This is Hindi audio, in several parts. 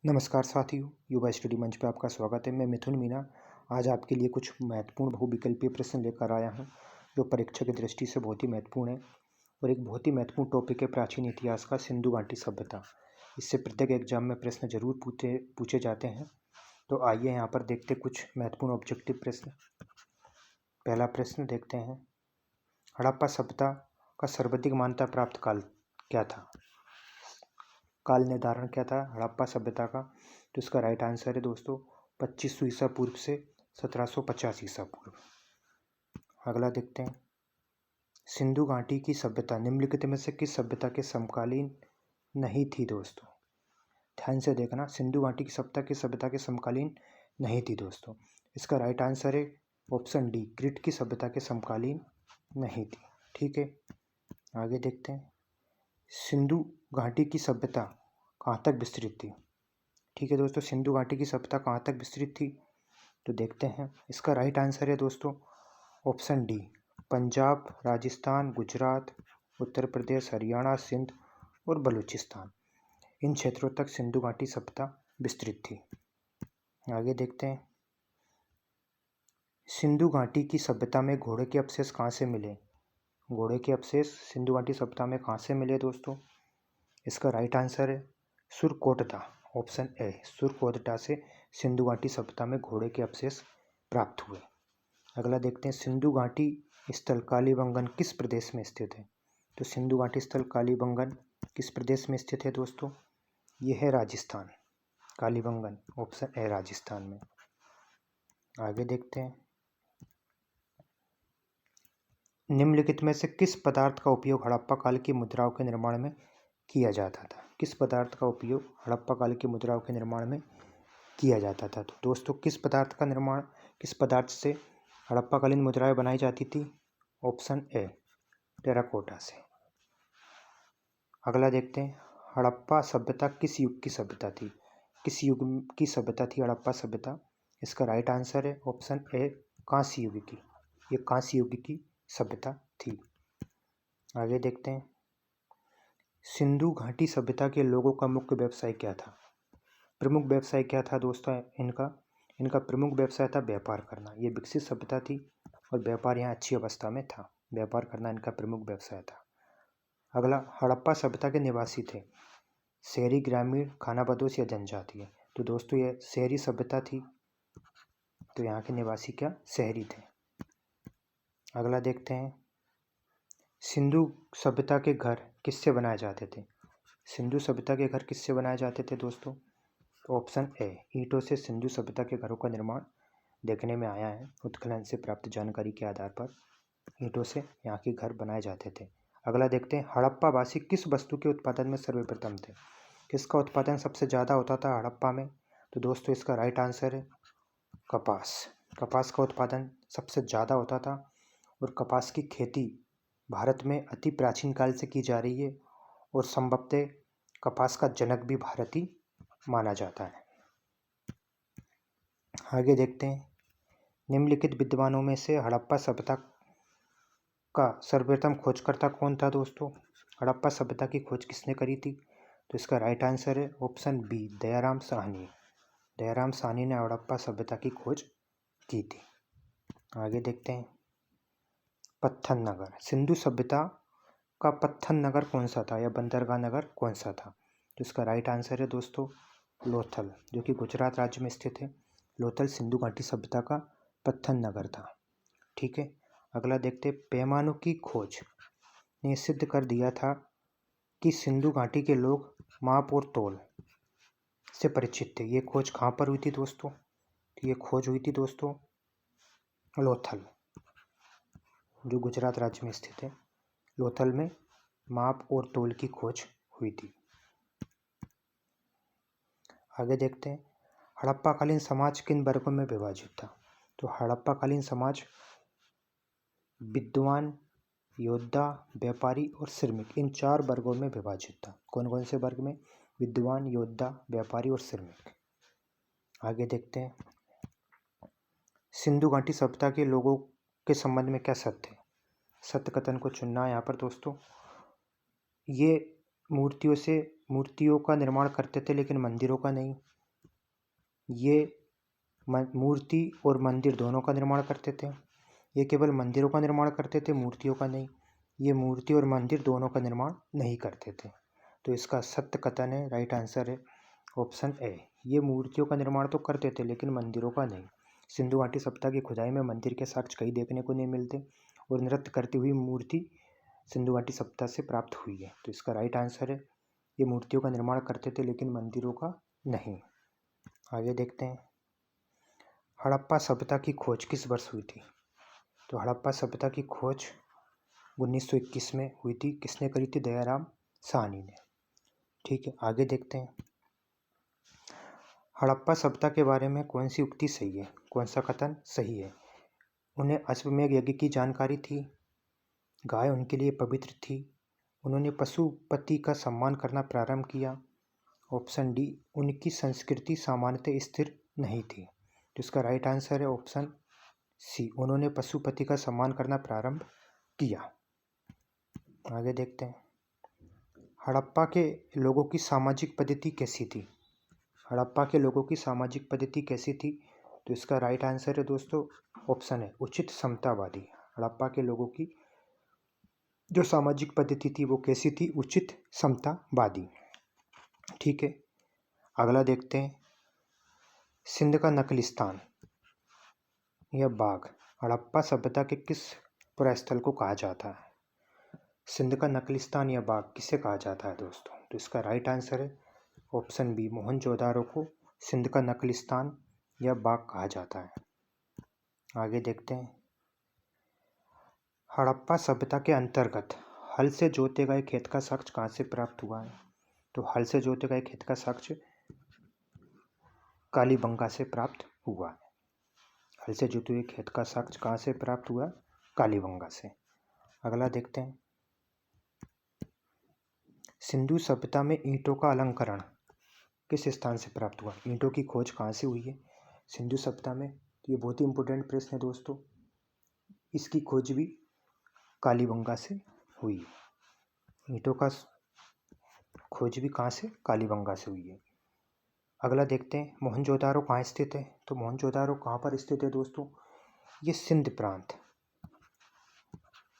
नमस्कार साथियों, युवा स्टडी मंच पे आपका स्वागत है। मैं मिथुन मीना आज आपके लिए कुछ महत्वपूर्ण बहुविकल्पीय प्रश्न लेकर आया हूं, जो परीक्षा की दृष्टि से बहुत ही महत्वपूर्ण है और एक बहुत ही महत्वपूर्ण टॉपिक है प्राचीन इतिहास का सिंधु घाटी सभ्यता। इससे प्रत्येक एग्जाम में प्रश्न जरूर पूछे जाते हैं। तो आइए यहाँ पर देखते कुछ महत्वपूर्ण ऑब्जेक्टिव प्रश्न। पहला प्रश्न देखते हैं, हड़प्पा सभ्यता का सर्वाधिक मान्यता प्राप्त काल क्या था? काल निर्धारण क्या था हड़प्पा सभ्यता का? तो इसका राइट आंसर है दोस्तों 2500 ईसा पूर्व से 1750 ईसा पूर्व। अगला देखते हैं, सिंधु घाटी की सभ्यता निम्नलिखित में से किस सभ्यता के समकालीन नहीं थी? दोस्तों ध्यान से देखना, सिंधु घाटी की सभ्यता के समकालीन नहीं थी दोस्तों। इसका राइट आंसर है ऑप्शन डी, क्रीट की सभ्यता के समकालीन नहीं थी। ठीक है, आगे देखते हैं, सिंधु घाटी की सभ्यता कहाँ तक विस्तृत थी? ठीक है दोस्तों, सिंधु घाटी की सभ्यता कहाँ तक विस्तृत थी? तो देखते हैं, इसका राइट आंसर है दोस्तों ऑप्शन डी, पंजाब, राजस्थान, गुजरात, उत्तर प्रदेश, हरियाणा, सिंध और बलूचिस्तान, इन क्षेत्रों तक सिंधु घाटी सभ्यता विस्तृत थी। आगे देखते हैं, सिंधु घाटी की सभ्यता में घोड़े के अवशेष कहाँ से मिले? घोड़े के अवशेष सिंधु घाटी सभ्यता में कहाँ से मिले दोस्तों? इसका राइट आंसर है सुरकोटदा, ऑप्शन ए, सुरकोटदा से सिंधु घाटी सभ्यता में घोड़े के अवशेष प्राप्त हुए। अगला देखते हैं, सिंधु घाटी स्थल कालीबंगन किस प्रदेश में स्थित है? तो सिंधु घाटी स्थल कालीबंगन किस प्रदेश में स्थित है दोस्तों? यह है राजस्थान, कालीबंगन ऑप्शन ए, राजस्थान में। आगे देखते हैं, निम्नलिखित में से किस पदार्थ का उपयोग हड़प्पा काल की मुद्राओं के निर्माण में किया जाता था? किस पदार्थ का उपयोग हड़प्पा काल की मुद्राओं के निर्माण में किया जाता था? तो दोस्तों किस पदार्थ से हड़प्पाकालीन मुद्राएं बनाई जाती थी? ऑप्शन ए, टेराकोटा से। अगला देखते हैं, हड़प्पा सभ्यता किस युग की सभ्यता थी? किस युग की सभ्यता थी हड़प्पा सभ्यता? इसका राइट आंसर है ऑप्शन ए, कांस्य युग की। ये कांस्य युग की सभ्यता थी। आगे देखते हैं, सिंधु घाटी सभ्यता के लोगों का मुख्य व्यवसाय क्या था? प्रमुख व्यवसाय क्या था दोस्तों इनका प्रमुख व्यवसाय था व्यापार करना। ये विकसित सभ्यता थी और व्यापार यहाँ अच्छी अवस्था में था। व्यापार करना इनका प्रमुख व्यवसाय था। अगला, हड़प्पा सभ्यता के निवासी थे शहरी, ग्रामीण, खानाबदोश या जनजातीय? तो दोस्तों ये शहरी सभ्यता थी, तो यहाँ के निवासी क्या शहरी थे। अगला देखते हैं, सिंधु सभ्यता के घर किससे बनाए जाते थे? सिंधु सभ्यता के घर किससे बनाए जाते थे दोस्तों? ऑप्शन ए, ईंटों से सिंधु सभ्यता के घरों का निर्माण देखने में आया है। उत्खनन से प्राप्त जानकारी के आधार पर ईंटों से यहाँ के घर बनाए जाते थे। अगला देखते हैं, हड़प्पा वासी किस वस्तु के उत्पादन में सर्वप्रथम थे? किसका उत्पादन सबसे ज़्यादा होता था हड़प्पा में? तो दोस्तों इसका राइट आंसर है कपास। कपास का उत्पादन सबसे ज़्यादा होता था और कपास की खेती भारत में अति प्राचीन काल से की जा रही है और संभवतः कपास का जनक भी भारत ही माना जाता है। आगे देखते हैं, निम्नलिखित विद्वानों में से हड़प्पा सभ्यता का सर्वप्रथम खोजकर्ता कौन था दोस्तों? हड़प्पा सभ्यता की खोज किसने करी थी? तो इसका राइट आंसर है ऑप्शन बी, दयाराम साहनी। दयाराम साहनी ने हड़प्पा सभ्यता की खोज की थी। आगे देखते हैं, पत्थन नगर, सिंधु सभ्यता का पत्थन नगर कौन सा था या बंदरगाह नगर कौन सा था? तो इसका राइट आंसर है दोस्तों लोथल, जो कि गुजरात राज्य में स्थित है। लोथल सिंधु घाटी सभ्यता का पत्थन नगर था। ठीक है, अगला देखते, पैमानों की खोज ने सिद्ध कर दिया था कि सिंधु घाटी के लोग माप और तोल से परिचित थे। ये खोज कहाँ पर हुई थी दोस्तों? तो ये खोज हुई थी दोस्तों लोथल, जो गुजरात राज्य में स्थित है। लोथल में माप और तोल की खोज हुई थी। आगे देखते हैं, हड़प्पाकालीन समाज किन वर्गों में विभाजित था? तो हड़प्पाकालीन समाज विद्वान, योद्धा, व्यापारी और श्रमिक, इन 4 वर्गों में विभाजित था। कौन कौन से वर्ग में? विद्वान, योद्धा, व्यापारी और श्रमिक। आगे देखते हैं, सिंधु घाटी सभ्यता के लोगों के संबंध में क्या सत्य है? सत्य कथन को चुनना है यहाँ पर दोस्तों। ये मूर्तियों का निर्माण करते थे, लेकिन मंदिरों का नहीं। ये मूर्ति और मंदिर दोनों का निर्माण करते थे। ये केवल मंदिरों का निर्माण करते थे, मूर्तियों का नहीं। ये मूर्ति और मंदिर दोनों का निर्माण नहीं करते थे। तो इसका सत्य कथन है, राइट आंसर है ऑप्शन ए। ये मूर्तियों का निर्माण तो करते थे, लेकिन मंदिरों का नहीं। सिंधु घाटी सभ्यता की खुदाई में मंदिर के साक्ष्य कहीं देखने को नहीं मिलते, और नृत्य करती हुई मूर्ति सिंधु घाटी सभ्यता से प्राप्त हुई है। तो इसका राइट आंसर है, ये मूर्तियों का निर्माण करते थे, लेकिन मंदिरों का नहीं। आगे देखते हैं, हड़प्पा सभ्यता की खोज किस वर्ष हुई थी? तो हड़प्पा सभ्यता की खोज 1921 में हुई थी। किसने करी थी? दयाराम साहनी ने। ठीक है, आगे देखते हैं, हड़प्पा सभ्यता के बारे में कौन सी उक्ति सही है, कौन सा कथन सही है? उन्हें अश्वमेध यज्ञ की जानकारी थी, गाय उनके लिए पवित्र थी, उन्होंने पशुपति का सम्मान करना प्रारंभ किया। ऑप्शन डी, उनकी संस्कृति सामान्यतः स्थिर नहीं थी। तो इसका राइट आंसर है ऑप्शन सी, उन्होंने पशुपति का सम्मान करना प्रारंभ किया। आगे देखते हैं, हड़प्पा के लोगों की सामाजिक पद्धति कैसी थी? हड़प्पा के लोगों की सामाजिक पद्धति कैसी थी? तो इसका राइट आंसर है दोस्तों ऑप्शन है उचित समतावादी। हड़प्पा के लोगों की जो सामाजिक पद्धति थी वो कैसी थी? उचित समतावादी। ठीक है, अगला देखते हैं, सिंध का नकलिस्तान या बाघ हड़प्पा सभ्यता के किस पुरास्थल को कहा जाता है? सिंध का नकलिस्तान या बाघ किसे कहा जाता है दोस्तों? तो इसका राइट आंसर है ऑप्शन बी, मोहनजोदारो को सिंध का नकलिस्तान या बाघ कहा जाता है। आगे देखते हैं, हड़प्पा सभ्यता के अंतर्गत हल से जोते गए खेत का साक्ष्य कहाँ से प्राप्त हुआ है? तो हल से जोते गए खेत का साक्ष्य कालीबंगा से प्राप्त हुआ है। हल से जोते हुए खेत का साक्ष्य कहाँ से प्राप्त हुआ? कालीबंगा से। अगला देखते हैं, सिंधु सभ्यता में ईंटों का अलंकरण किस स्थान से प्राप्त हुआ? ईंटों की खोज कहाँ से हुई है सिंधु सभ्यता में? तो ये बहुत ही इंपॉर्टेंट प्रश्न है दोस्तों। इसकी खोज भी कालीबंगा से हुई है। ईंटों का खोज भी कहाँ से? कालीबंगा से हुई है। अगला देखते हैं, मोहनजोदारो कहाँ स्थित है? तो मोहनजोदारो कहाँ पर स्थित है दोस्तों? ये सिंध प्रांत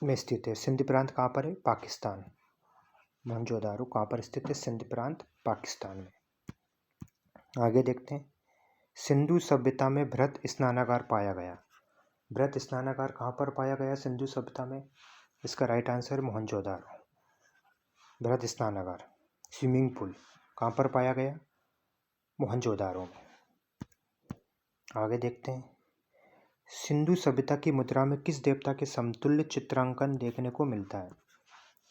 में स्थित है। सिंध प्रांत कहाँ पर है? पाकिस्तान। मोहनजोदारो कहाँ पर स्थित है? सिंध प्रांत, पाकिस्तान में। आगे देखते हैं, सिंधु सभ्यता में बृहत स्नानागार पाया गया। बृहत स्नानागार कहाँ पर पाया गया सिंधु सभ्यता में? इसका राइट आंसर मोहनजोदारो। बृहत स्नानागार, स्विमिंग पूल कहाँ पर पाया गया? मोहनजोदारो में। आगे देखते हैं, सिंधु सभ्यता की मुद्रा में किस देवता के समतुल्य चित्रांकन देखने को मिलता है?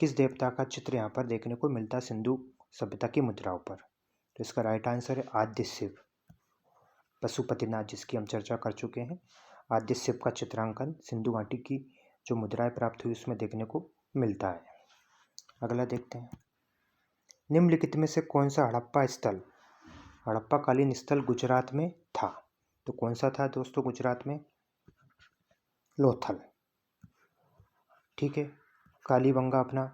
किस देवता का चित्र यहाँ पर देखने को मिलता है सिंधु सभ्यता की मुद्राओं पर? तो इसका राइट आंसर है आद्य शिव, पशुपतिनाथ, जिसकी हम चर्चा कर चुके हैं। आद्य शिव का चित्रांकन सिंधु घाटी की जो मुद्राएं प्राप्त हुई उसमें देखने को मिलता है। अगला देखते हैं, निम्नलिखित में से कौन सा हड़प्पा स्थल, हड़प्पा कालीन स्थल गुजरात में था? तो कौन सा था दोस्तों गुजरात में? लोथल। ठीक है, कालीबंगा अपना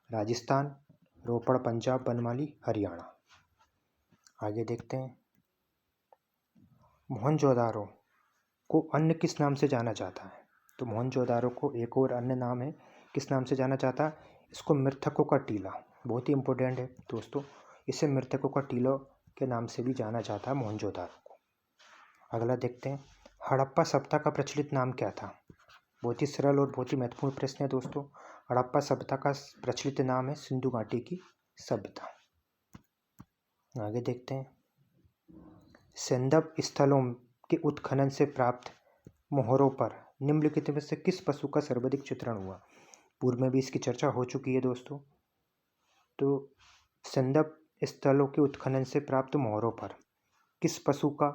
राजस्थान, रोपड़ पंजाब, बनमाली हरियाणा। आगे देखते हैं, मोहनजोदारो को अन्य किस नाम से जाना जाता है? तो मोहनजोदारो को एक और अन्य नाम है, किस नाम से जाना जाता है? इसको मृतकों का टीला, बहुत ही इंपॉर्टेंट है दोस्तों, इसे मृतकों का टीला के नाम से भी जाना जाता है मोहनजोदारो को। अगला देखते हैं, हड़प्पा सभ्यता का प्रचलित नाम क्या था? बहुत ही सरल और बहुत ही महत्वपूर्ण प्रश्न है दोस्तों। हड़प्पा सभ्यता का प्रचलित नाम है सिंधु घाटी की सभ्यता। आगे देखते हैं, सैंदव स्थलों के उत्खनन से प्राप्त मोहरों पर निम्नलिखित में से किस पशु का सर्वाधिक चित्रण हुआ? पूर्व में भी इसकी चर्चा हो चुकी है दोस्तों। तो सैंदव स्थलों के उत्खनन से प्राप्त मोहरों पर किस पशु का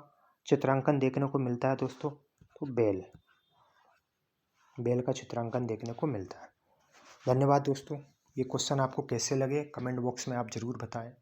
चित्रांकन देखने को मिलता है दोस्तों? तो बैल का चित्रांकन देखने को मिलता है। धन्यवाद दोस्तों। ये क्वेश्चन आपको कैसे लगे कमेंट बॉक्स में आप ज़रूर बताएं।